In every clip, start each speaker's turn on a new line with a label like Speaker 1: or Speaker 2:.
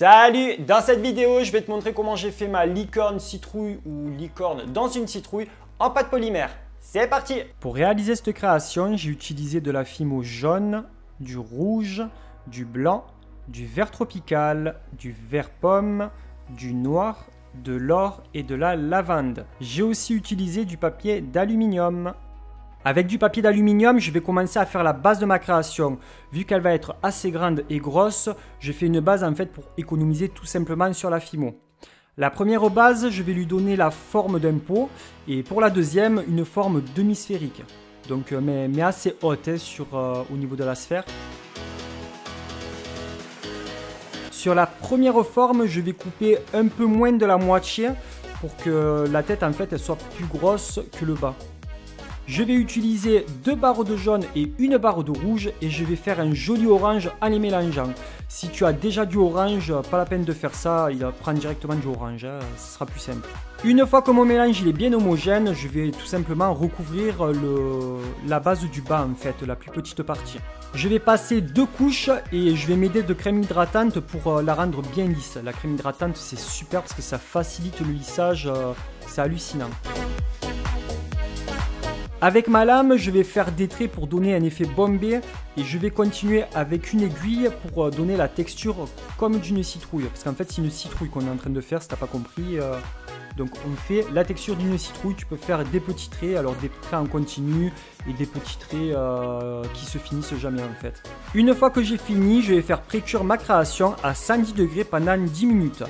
Speaker 1: Salut! Dans cette vidéo, je vais te montrer comment j'ai fait ma licorne citrouille ou licorne dans une citrouille en pâte polymère. C'est parti! Pour réaliser cette création, j'ai utilisé de la fimo jaune, du rouge, du blanc, du vert tropical, du vert pomme, du noir, de l'or et de la lavande. J'ai aussi utilisé du papier d'aluminium. Avec du papier d'aluminium, je vais commencer à faire la base de ma création. Vu qu'elle va être assez grande et grosse, je fais une base en fait pour économiser tout simplement sur la fimo. La première base, je vais lui donner la forme d'un pot et pour la deuxième, une forme demi-sphérique. Donc mais assez haute au niveau de la sphère. Sur la première forme, je vais couper un peu moins de la moitié pour que la tête en fait elle soit plus grosse que le bas. Je vais utiliser 2 barres de jaune et une barre de rouge et je vais faire un joli orange en les mélangeant. Si tu as déjà du orange, pas la peine de faire ça, il va prendre directement du orange, ce sera plus simple. Une fois que mon mélange il est bien homogène, je vais tout simplement recouvrir la base du bas en fait, la plus petite partie. Je vais passer 2 couches et je vais m'aider de crème hydratante pour la rendre bien lisse. La crème hydratante c'est super parce que ça facilite le lissage, c'est hallucinant. Avec ma lame, je vais faire des traits pour donner un effet bombé et je vais continuer avec une aiguille pour donner la texture comme d'une citrouille. Parce qu'en fait, c'est une citrouille qu'on est en train de faire, si tu n'as pas compris. Donc on fait la texture d'une citrouille, tu peux faire des petits traits, alors des traits en continu et des petits traits qui se finissent jamais en fait. Une fois que j'ai fini, je vais faire pré-cuire ma création à 110 degrés pendant 10 minutes.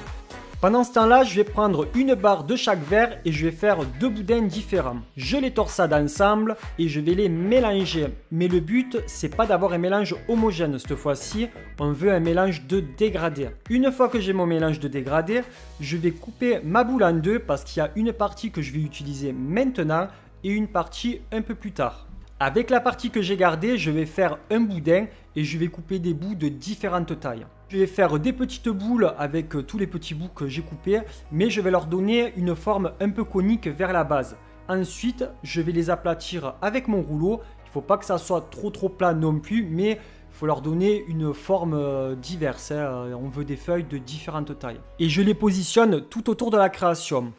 Speaker 1: Pendant ce temps-là, je vais prendre une barre de chaque verre et je vais faire 2 boudins différents. Je les torsade ensemble et je vais les mélanger. Mais le but, c'est pas d'avoir un mélange homogène cette fois-ci, on veut un mélange de dégradé. Une fois que j'ai mon mélange de dégradé, je vais couper ma boule en deux parce qu'il y a une partie que je vais utiliser maintenant et une partie un peu plus tard. Avec la partie que j'ai gardée, je vais faire un boudin et je vais couper des bouts de différentes tailles. Je vais faire des petites boules avec tous les petits bouts que j'ai coupés, mais je vais leur donner une forme un peu conique vers la base. Ensuite, je vais les aplatir avec mon rouleau. Il ne faut pas que ça soit trop plat non plus, mais il faut leur donner une forme diverse. On veut des feuilles de différentes tailles. Et je les positionne tout autour de la création.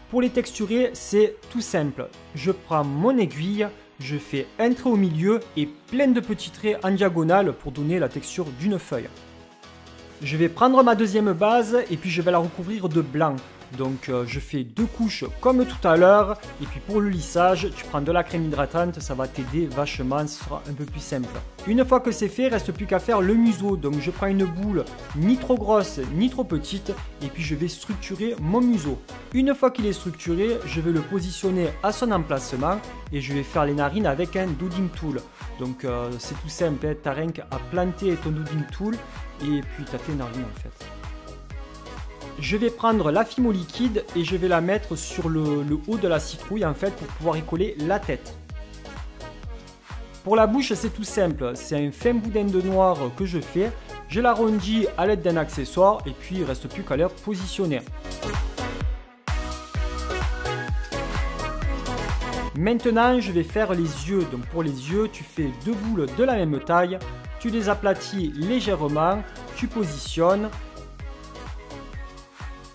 Speaker 1: Pour les texturer, c'est tout simple. Je prends mon aiguille, je fais un trait au milieu et plein de petits traits en diagonale pour donner la texture d'une feuille. Je vais prendre ma deuxième base et puis je vais la recouvrir de blanc. Donc je fais 2 couches comme tout à l'heure. Et puis pour le lissage, tu prends de la crème hydratante, ça va t'aider vachement, ce sera un peu plus simple. Une fois que c'est fait, il ne reste plus qu'à faire le museau. Donc je prends une boule ni trop grosse ni trop petite et puis je vais structurer mon museau. Une fois qu'il est structuré, je vais le positionner à son emplacement et je vais faire les narines avec un doodling tool. Donc c'est tout simple, tu n'as rien qu'à planter ton doodling tool et puis tu as tes narines en fait. Je vais prendre la fimo liquide et je vais la mettre sur le haut de la citrouille en fait pour pouvoir y coller la tête. Pour la bouche c'est tout simple, c'est un fin boudin de noir que je fais. Je l'arrondis à l'aide d'un accessoire et puis il ne reste plus qu'à la positionner. Maintenant je vais faire les yeux. Donc pour les yeux tu fais 2 boules de la même taille, tu les aplatis légèrement, tu positionnes.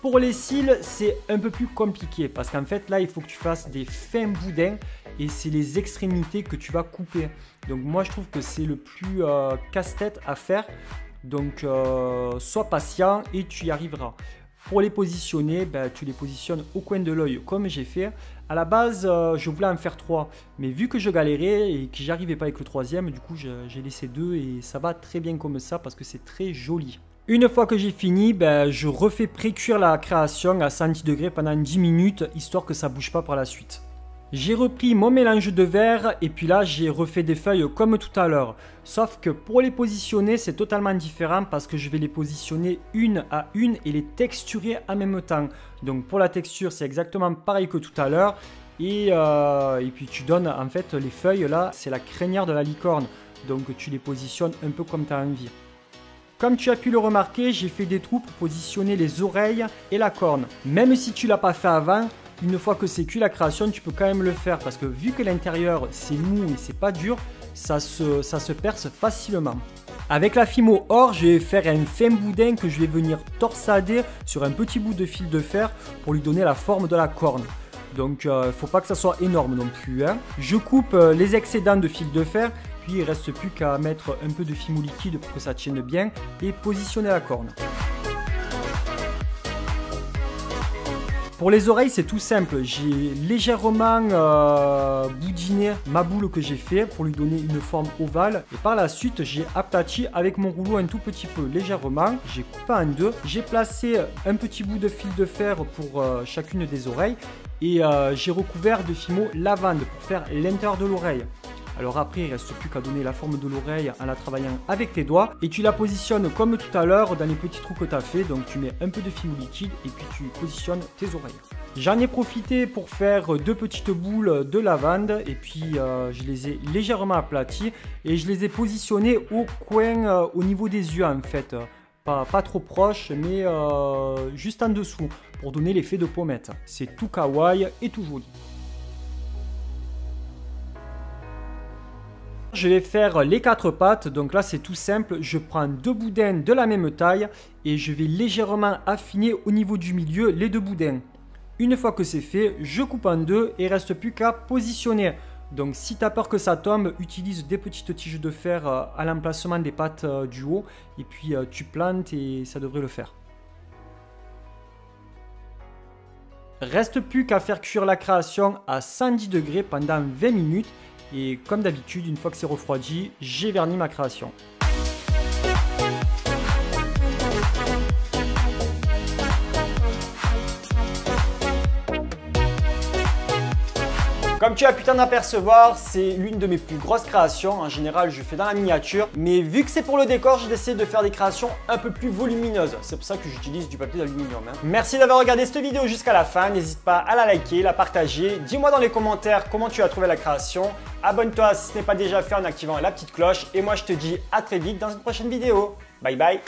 Speaker 1: Pour les cils, c'est un peu plus compliqué parce qu'en fait là il faut que tu fasses des fins boudins et c'est les extrémités que tu vas couper. Donc moi je trouve que c'est le plus casse-tête à faire. Donc sois patient et tu y arriveras. Pour les positionner, tu les positionnes au coin de l'œil comme j'ai fait. À la base, je voulais en faire 3, mais vu que je galérais et que j'arrivais pas avec le troisième, du coup j'ai laissé 2 et ça va très bien comme ça parce que c'est très joli. Une fois que j'ai fini, je refais pré-cuire la création à 110 degrés pendant 10 minutes, histoire que ça ne bouge pas par la suite. J'ai repris mon mélange de verre et puis là j'ai refait des feuilles comme tout à l'heure. Sauf que pour les positionner, c'est totalement différent parce que je vais les positionner une à une et les texturer en même temps. Donc pour la texture, c'est exactement pareil que tout à l'heure. Et puis tu donnes en fait les feuilles là, c'est la crinière de la licorne. Donc tu les positionnes un peu comme tu as envie. Comme tu as pu le remarquer, j'ai fait des trous pour positionner les oreilles et la corne. Même si tu ne l'as pas fait avant, une fois que c'est cuit la création, tu peux quand même le faire parce que vu que l'intérieur c'est mou et c'est pas dur, ça se perce facilement. Avec la Fimo or, je vais faire un fin boudin que je vais venir torsader sur un petit bout de fil de fer pour lui donner la forme de la corne. Donc il ne faut pas que ça soit énorme non plus, hein. Je coupe les excédents de fil de fer, puis il ne reste plus qu'à mettre un peu de Fimo liquide pour que ça tienne bien et positionner la corne. Pour les oreilles, c'est tout simple. J'ai légèrement boudiné ma boule que j'ai fait pour lui donner une forme ovale. Et par la suite, j'ai aplati avec mon rouleau un tout petit peu légèrement. J'ai coupé en deux. J'ai placé un petit bout de fil de fer pour chacune des oreilles. Et j'ai recouvert de Fimo lavande pour faire l'intérieur de l'oreille. Alors après, il ne reste plus qu'à donner la forme de l'oreille en la travaillant avec tes doigts. Et tu la positionnes comme tout à l'heure dans les petits trous que tu as fait. Donc tu mets un peu de Fimo liquide et puis tu positionnes tes oreilles. J'en ai profité pour faire deux petites boules de lavande. Et puis je les ai légèrement aplaties. Et je les ai positionnées au coin, au niveau des yeux en fait. Pas trop proche, mais juste en dessous. Pour donner l'effet de pommette. C'est tout kawaii et tout joli. Je vais faire les 4 pattes, donc là c'est tout simple, je prends 2 boudins de la même taille et je vais légèrement affiner au niveau du milieu les 2 boudins. Une fois que c'est fait, je coupe en deux et il ne reste plus qu'à positionner. Donc si tu as peur que ça tombe, utilise des petites tiges de fer à l'emplacement des pattes du haut et puis tu plantes et ça devrait le faire. Reste plus qu'à faire cuire la création à 110 degrés pendant 20 minutes. Et comme d'habitude, une fois que c'est refroidi, j'ai verni ma création. Comme tu as pu t'en apercevoir, c'est l'une de mes plus grosses créations. En général, je fais dans la miniature. Mais vu que c'est pour le décor, j'ai décidé de faire des créations un peu plus volumineuses. C'est pour ça que j'utilise du papier d'aluminium. Merci d'avoir regardé cette vidéo jusqu'à la fin. N'hésite pas à la liker, la partager. Dis-moi dans les commentaires comment tu as trouvé la création. Abonne-toi si ce n'est pas déjà fait en activant la petite cloche. Et moi, je te dis à très vite dans une prochaine vidéo. Bye bye.